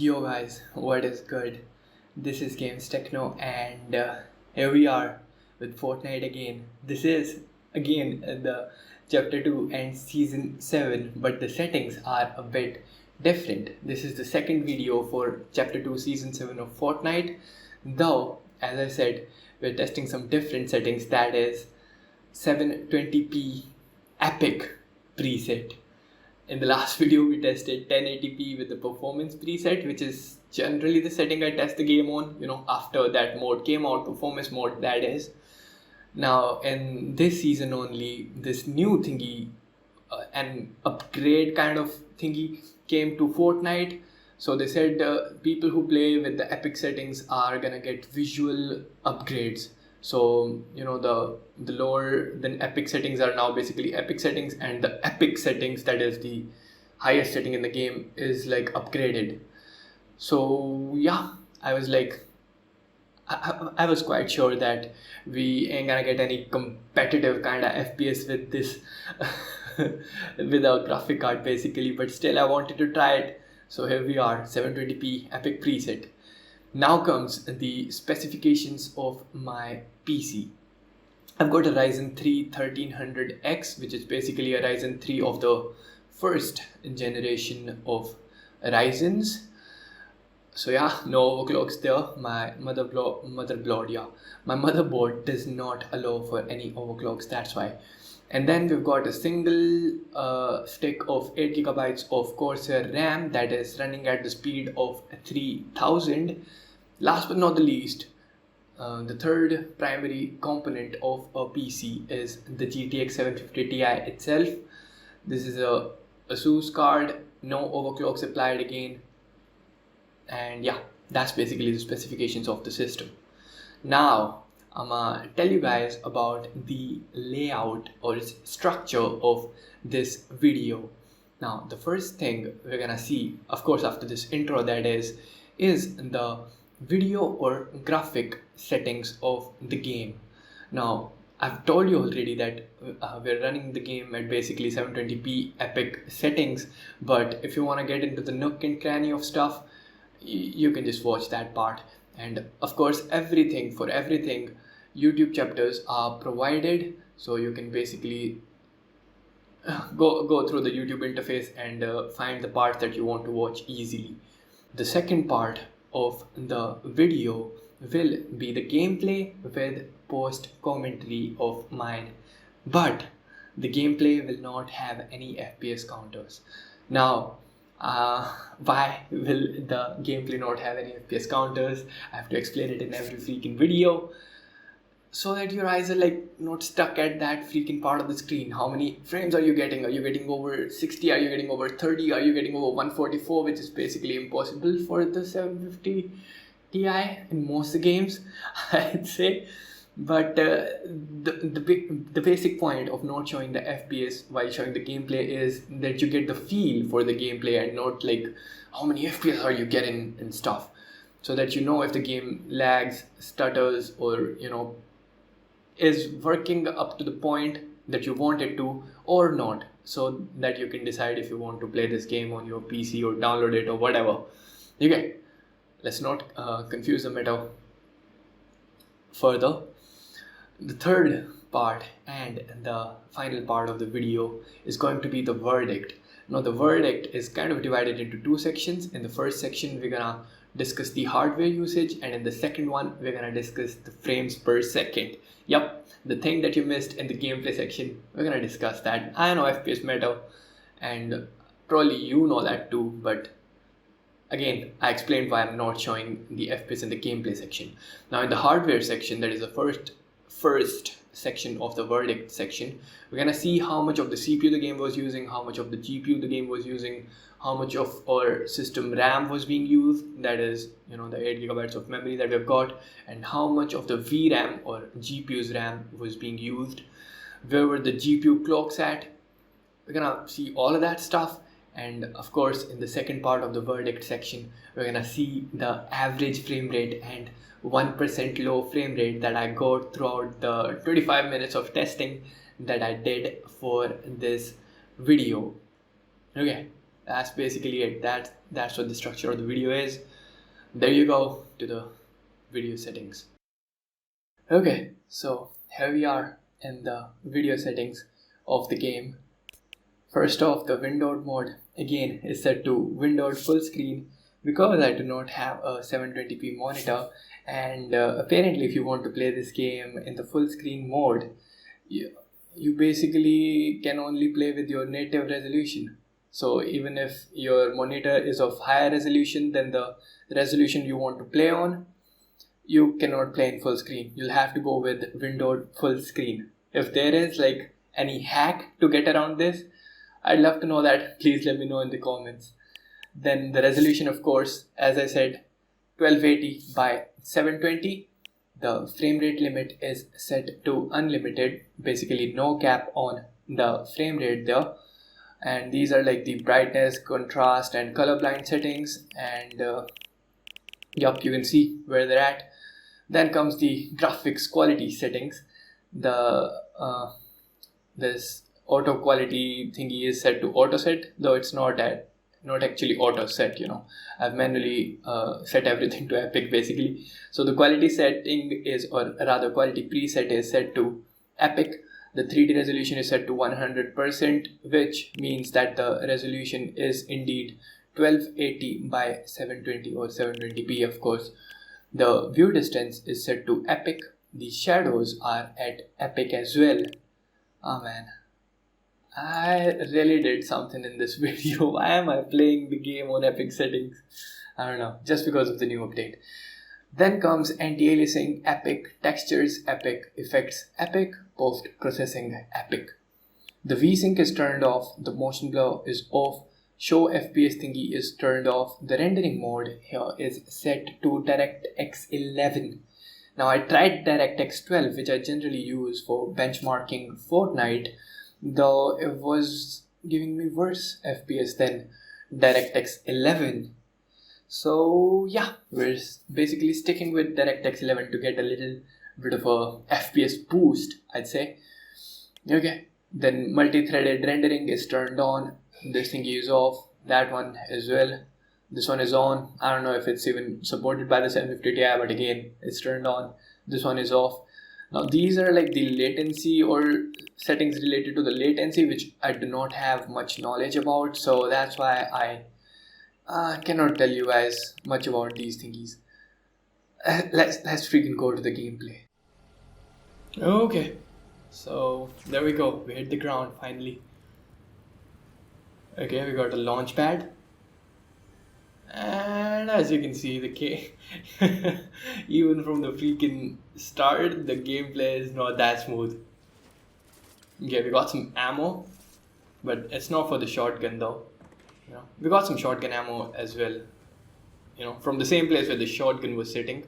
Yo guys, what is good? This is Games Techno and here we are with Fortnite again. This is again the chapter 2 and season 7, but the settings are a bit different. This is the second video for chapter 2 season 7 of Fortnite. Though, as I said, we're testing some different settings, that is 720p epic preset. In the last video we tested 1080p with the performance preset, which is generally the setting I test the game on, after that mode came out, performance mode that is. Now in this season only, this new thingy, an upgrade kind of thingy came to Fortnite. So they said people who play with the epic settings are gonna get visual upgrades. So the lower than epic settings are now basically epic settings, and the epic settings, that is the highest setting in the game, is like upgraded. So yeah, I was like, I was quite sure that we ain't gonna get any competitive kind of FPS with this without graphic card basically, but still I wanted to try it. So here we are, 720p epic preset. Now comes the specifications of my PC. I've got a Ryzen 3 1300X, which is basically a Ryzen 3 of the first generation of Ryzens. So yeah, no overclocks there. My my motherboard does not allow for any overclocks, that's why. And then we've got a single stick of 8 gigabytes of Corsair RAM that is running at the speed of 3000. Last but not the least, the third primary component of a PC is the GTX 750 Ti itself. This is a ASUS card, no overclocks applied again. And yeah, that's basically the specifications of the system. Now, I'm gonna tell you guys about the layout or structure of this video. Now, the first thing we're gonna see, of course, after this intro, that is the video or graphic settings of the game. Now, I've told you already that we're running the game at basically 720p epic settings, but if you want to get into the nook and cranny of stuff, you can just watch that part. And of course, everything YouTube chapters are provided, so you can basically go through the YouTube interface and find the parts that you want to watch easily. The second part of the video will be the gameplay with post commentary of mine, but the gameplay will not have any FPS counters. Now, why will the gameplay not have any FPS counters? I have to explain it in every freaking video, so that your eyes are like not stuck at that freaking part of the screen. How many frames are you getting? Are you getting over 60? Are you getting over 30? Are you getting over 144, which is basically impossible for the 750 Ti in most of the games, I'd say. But the basic point of not showing the FPS while showing the gameplay is that you get the feel for the gameplay and not like how many FPS are you getting and stuff, so that you know if the game lags, stutters, or is working up to the point that you want it to or not, so that you can decide if you want to play this game on your PC or download it or whatever. Okay, let's not confuse the matter further. The third part and the final part of the video is going to be the verdict. Now, the verdict is kind of divided into two sections. In the first section, we're gonna discuss the hardware usage, and in the second one, we're gonna discuss the frames per second. Yep, the thing that you missed in the gameplay section, we're gonna discuss that. I know FPS matter, and probably you know that too, but again, I explained why I'm not showing the FPS in the gameplay section. Now, in the hardware section, that is the first section of the verdict section, we're gonna see how much of the CPU the game was using, how much of the GPU the game was using, how much of our system RAM was being used, that is the 8 gigabytes of memory that we've got, and how much of the VRAM or GPU's RAM was being used, where were the GPU clocks at. We're gonna see all of that stuff. And of course, in the second part of the verdict section, we're gonna see the average frame rate and 1% low frame rate that I got throughout the 25 minutes of testing that I did for this video. Okay, That's basically it. That's what the structure of the video is. There you go to the video settings. Okay, so here we are in the video settings of the game. First off, the windowed mode again is set to windowed full screen because I do not have a 720p monitor, and apparently if you want to play this game in the full screen mode, you basically can only play with your native resolution. So even if your monitor is of higher resolution than the resolution you want to play on, you cannot play in full screen. You'll have to go with windowed full screen. If there is like any hack to get around this, I'd love to know that. Please let me know in the comments. Then the resolution, of course, as I said, 1280 by 720. The frame rate limit is set to unlimited, basically no cap on the frame rate there. And these are like the brightness, contrast, and colorblind settings. And yup, you can see where they're at. Then comes the graphics quality settings. This auto quality thingy is set to auto set, though it's not actually auto set. I've manually set everything to epic basically. So the quality setting is, or rather quality preset is set to epic. The 3D resolution is set to 100%, which means that the resolution is indeed 1280 by 720 or 720p, of course. The view distance is set to epic. The shadows are at epic as well. Oh man, I really did something in this video. Why am I playing the game on epic settings? I don't know, just because of the new update. Then comes anti-aliasing epic, textures epic, effects epic, post-processing epic. The VSync is turned off, the motion blur is off, show FPS thingy is turned off. The rendering mode here is set to DirectX 11. Now I tried DirectX 12, which I generally use for benchmarking Fortnite, though it was giving me worse FPS than DirectX 11. So yeah, we're basically sticking with DirectX 11 to get a little bit of a FPS boost, I'd say. Okay, then multi-threaded rendering is turned on. This thing is off. That one as well. This one is on. I don't know if it's even supported by the 750 Ti, but again, it's turned on. This one is off. Now these are like the latency or settings related to the latency, which I do not have much knowledge about. So that's why I cannot tell you guys much about these thingies. Let's freaking go to the gameplay. Okay, so there we go. We hit the ground finally. Okay, we got a launch pad. And as you can see, even from the freaking start, the gameplay is not that smooth. Okay, we got some ammo, but it's not for the shotgun though. We got some shotgun ammo as well. From the same place where the shotgun was sitting.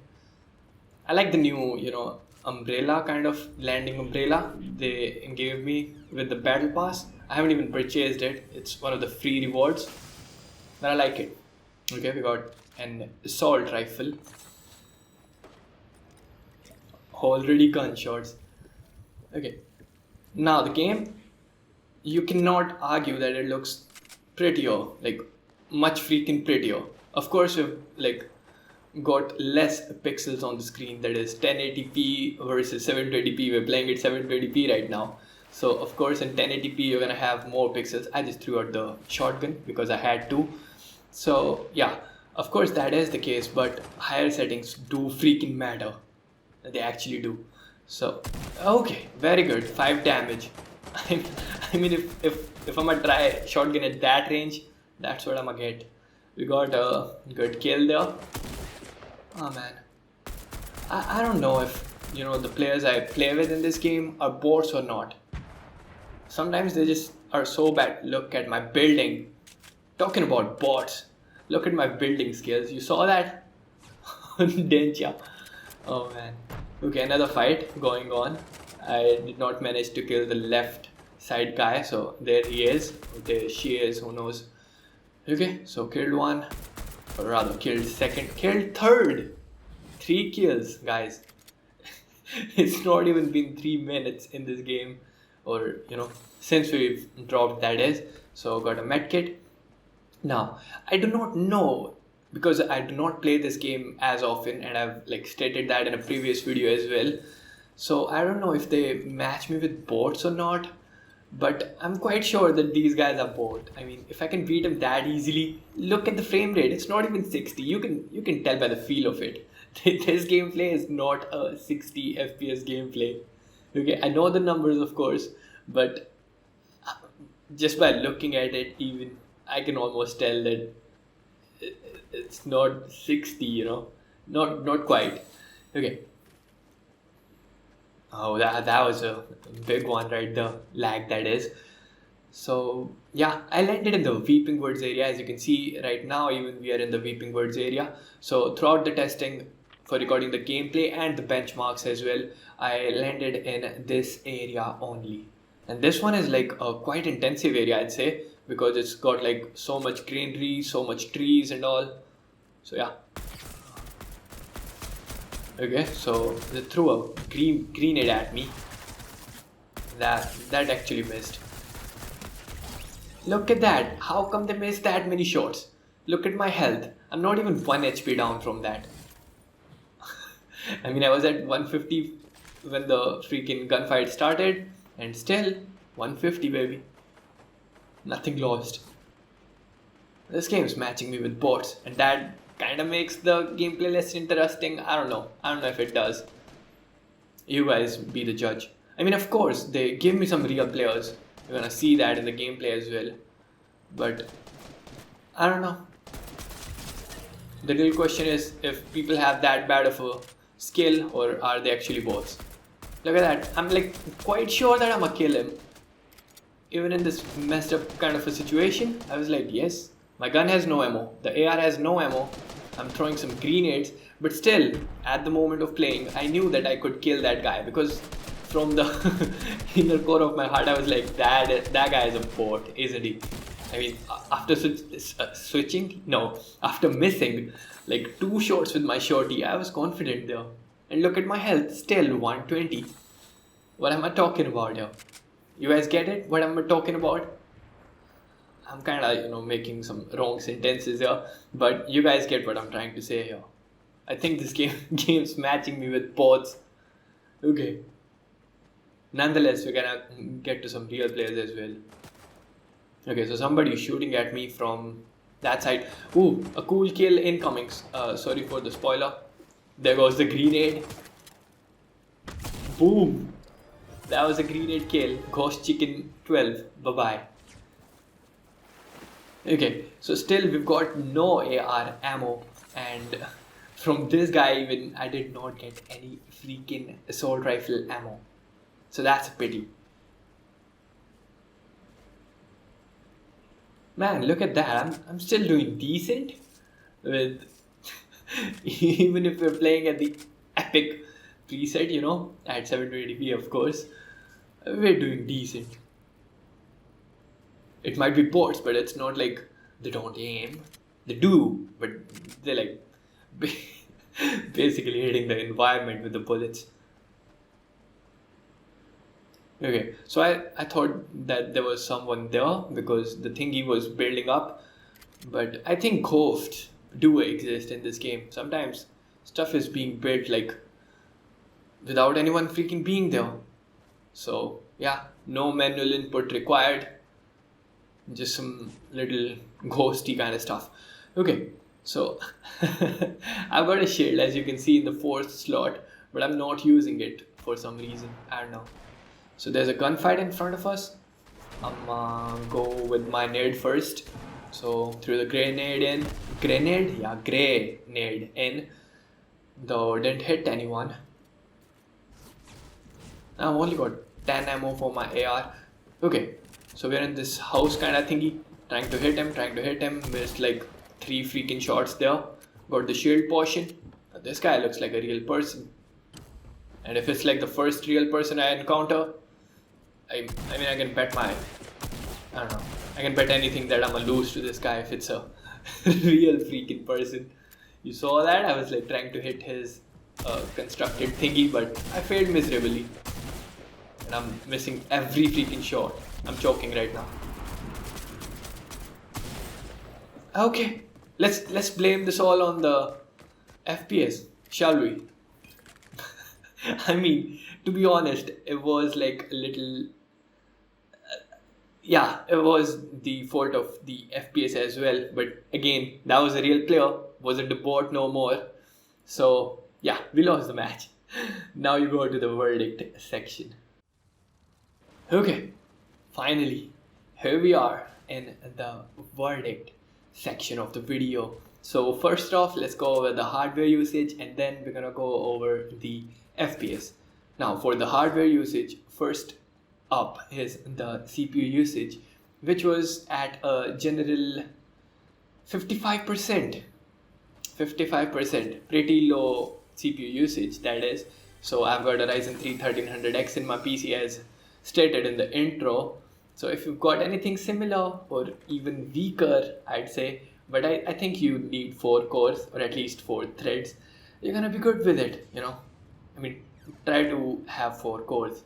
I like the new, umbrella kind of landing umbrella they gave me with the battle pass. I haven't even purchased it. It's one of the free rewards, but I like it. Okay, we got an assault rifle. Already gunshots. Okay, now the game, you cannot argue that it looks prettier, like much freaking prettier. Of course, we've got less pixels on the screen, that is 1080p versus 720p. We're playing at 720p right now, so of course in 1080p you're gonna have more pixels. I just threw out the shotgun because I had to. So yeah, of course that is the case, but higher settings do freaking matter. They actually do. So okay, very good. 5 damage. I mean, if I'm gonna try shotgun at that range, that's what I'm gonna get. We got a good kill there. Oh man, I don't know if the players I play with in this game are bots or not. Sometimes they just are so bad. Look at my building. Talking about bots, look at my building skills. You saw that? Didn't ya? Oh man. Okay, another fight going on. I did not manage to kill the left side guy, so there he is. There she is, who knows. Okay, so killed one, or rather killed second, killed third. 3 kills, guys. It's not even been 3 minutes in this game, or since we've dropped, that is. So got a med kit. Now, I do not know because I do not play this game as often, and I've like stated that in a previous video as well. So I don't know if they match me with bots or not, but I'm quite sure that these guys are bot. I mean, if I can beat them that easily, look at the frame rate. It's not even 60. You can tell by the feel of it. This gameplay is not a 60 FPS gameplay. Okay, I know the numbers, of course, but just by looking at it, even I can almost tell that it's not 60. Not quite. Okay. Oh, that was a big one, right? The lag, that is. So yeah, I landed in the Weeping Woods area. As you can see right now, even we are in the Weeping Woods area. So throughout the testing for recording the gameplay and the benchmarks as well, I landed in this area only. And this one is like a quite intensive area, I'd say, because it's got like so much greenery, so much trees and all. So yeah. Okay, so they threw a grenade at me. That actually missed. Look at that. How come they missed that many shots? Look at my health. I'm not even 1 HP down from that. I mean, I was at 150 when the freaking gunfight started, and still 150, baby. Nothing lost. This game's matching me with bots, and that kind of makes the gameplay less interesting. I don't know if it does. You guys be the judge. I mean, of course, they give me some real players. You're gonna see that in the gameplay as well. But I don't know. The real question is if people have that bad of a skill, or are they actually bots? Look at that. I'm like quite sure that I'm gonna kill him. Even in this messed up kind of a situation, I was like, yes, my gun has no ammo. The AR has no ammo. I'm throwing some grenades, but still, at the moment of playing, I knew that I could kill that guy, because from the inner core of my heart, I was like, that guy is a bot, isn't he? I mean, after after missing like 2 shots with my shorty, I was confident there. And look at my health, still 120. What am I talking about here? You guys get it? What am I talking about? I'm kind of, making some wrong sentences here, but you guys get what I'm trying to say here. I think this game's matching me with bots. Okay. Nonetheless, we're gonna get to some real players as well. Okay, so somebody's shooting at me from that side. Ooh, a cool kill incoming. Sorry for the spoiler. There goes the grenade. Boom. That was a grenade kill. Ghost Chicken 12. Bye-bye. Okay, so still we've got no AR ammo, and from this guy even I did not get any freaking assault rifle ammo. So that's a pity. Man, look at that. I'm still doing decent with even if we're playing at the epic preset, at 720p, of course. We're doing decent. It might be bots, but it's not like they don't aim. They do, but they're like basically hitting the environment with the bullets. Okay, so I thought that there was someone there because the thingy was building up, but I think ghosts do exist in this game. Sometimes stuff is being built like without anyone freaking being there. So yeah, no manual input required. Just some little ghosty kind of stuff. Okay, so I've got a shield, as you can see, in the 4th slot, but I'm not using it for some reason. I don't know. So there's a gunfight in front of us. I'm go with my nade first. So threw the grenade in. Grenade in. Though didn't hit anyone. I've only got 10 ammo for my AR. Okay. So we're in this house kind of thingy, trying to hit him, missed like 3 freaking shots there, got the shield portion. This guy looks like a real person. And if it's like the first real person I encounter, I mean I can bet I can bet anything that I'm gonna lose to this guy if it's a real freaking person. You saw that? I was like trying to hit his constructed thingy, but I failed miserably. And I'm missing every freaking shot. I'm choking right now. Okay, let's blame this all on the FPS, shall we? I mean, to be honest, it was like a little. Yeah, it was the fault of the FPS as well. But again, that was a real player, wasn't a bot no more. So yeah, we lost the match. Now you go to the verdict section. Okay, finally, here we are in the verdict section of the video. So first off, let's go over the hardware usage and then we're gonna go over the FPS. Now for the hardware usage, first up is the CPU usage, which was at a general 55%. 55%, pretty low CPU usage, that is. So I've got a Ryzen 3 1300X in my PC as stated in the intro. So if you've got anything similar or even weaker, I'd say, but I think you need 4 cores or at least 4 threads. You're gonna be good with it, you know. I mean, try to have 4 cores,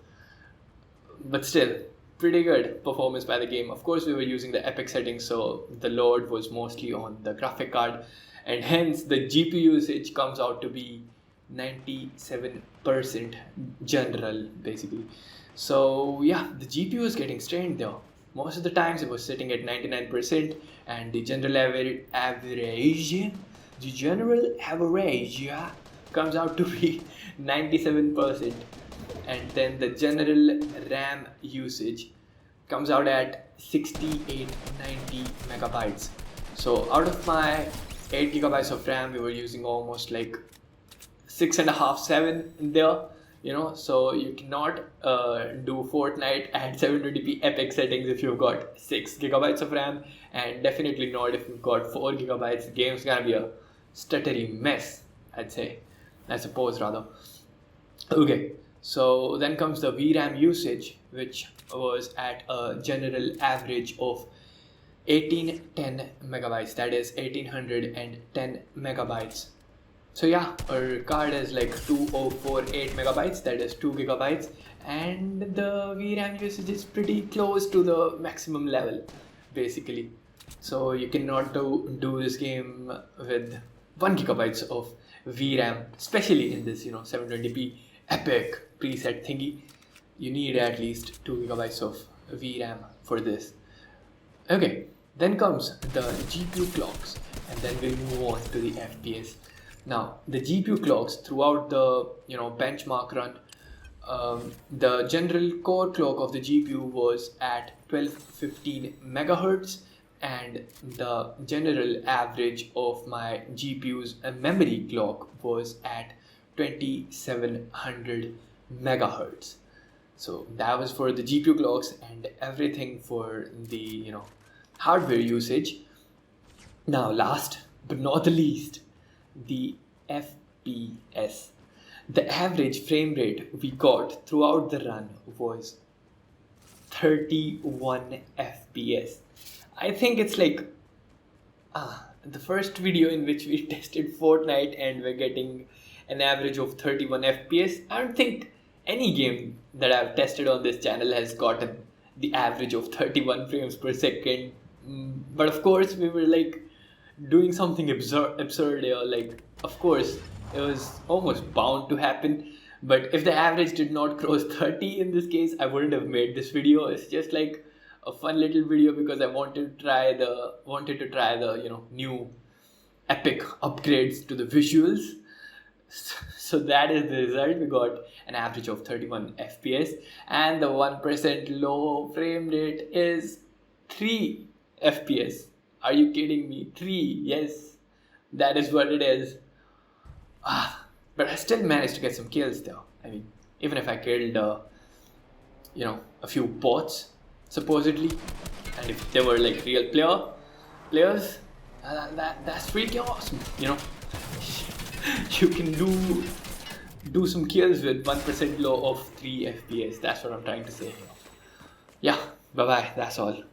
but still pretty good performance by the game. Of course, we were using the epic settings, so the load was mostly on the graphic card, and hence the GPU usage comes out to be 97% general basically. So yeah, the GPU is getting strained there. Most of the times it was sitting at 99%, and the general average yeah, comes out to be 97%. And then the general RAM usage comes out at 6890 megabytes. So out of my 8 gigabytes of RAM, we were using almost like 6.5, 7 in there, you know. So you cannot do Fortnite at 720p epic settings if you've got 6 gigabytes of RAM, and definitely not if you've got 4 gigabytes. The game's gonna be a stuttery mess, I suppose rather. Okay, so then comes the VRAM usage, which was at a general average of 1810 megabytes, that is 1810 megabytes. So yeah, our card is like 2048 megabytes, that is 2 gigabytes, and the VRAM usage is pretty close to the maximum level basically. So you cannot do this game with 1 gigabytes of VRAM, especially in this, you know, 720p epic preset thingy. You need at least 2 gigabytes of VRAM for this. Okay, then comes the GPU clocks, and then we'll move on to the FPS. Now, the GPU clocks throughout the, you know, benchmark run, the general core clock of the GPU was at 1215 megahertz, and the general average of my GPU's memory clock was at 2700 megahertz. So that was for the GPU clocks, and everything for the, you know, hardware usage. Now last but not the least, the FPS. The average frame rate we got throughout the run was 31 FPS. I think it's like the first video in which we tested Fortnite and we're getting an average of 31 FPS. I don't think any game that I've tested on this channel has gotten the average of 31 frames per second. But of course, we were like doing something absurd here. Like, of course, it was almost bound to happen. But if the average did not cross 30 in this case, I wouldn't have made this video. It's just like a fun little video because I wanted to try the you know, new epic upgrades to the visuals. So that is the result. We got an average of 31 FPS, and the 1% low frame rate is 3 FPS. Are you kidding me? 3, yes, that is what it is. But I still managed to get some kills though. I mean, even if I killed you know, a few bots supposedly, and if they were like real players, that's freaking awesome, you know. You can do some kills with 1% low of 3 FPS. That's what I'm trying to say. Yeah, bye bye, that's all.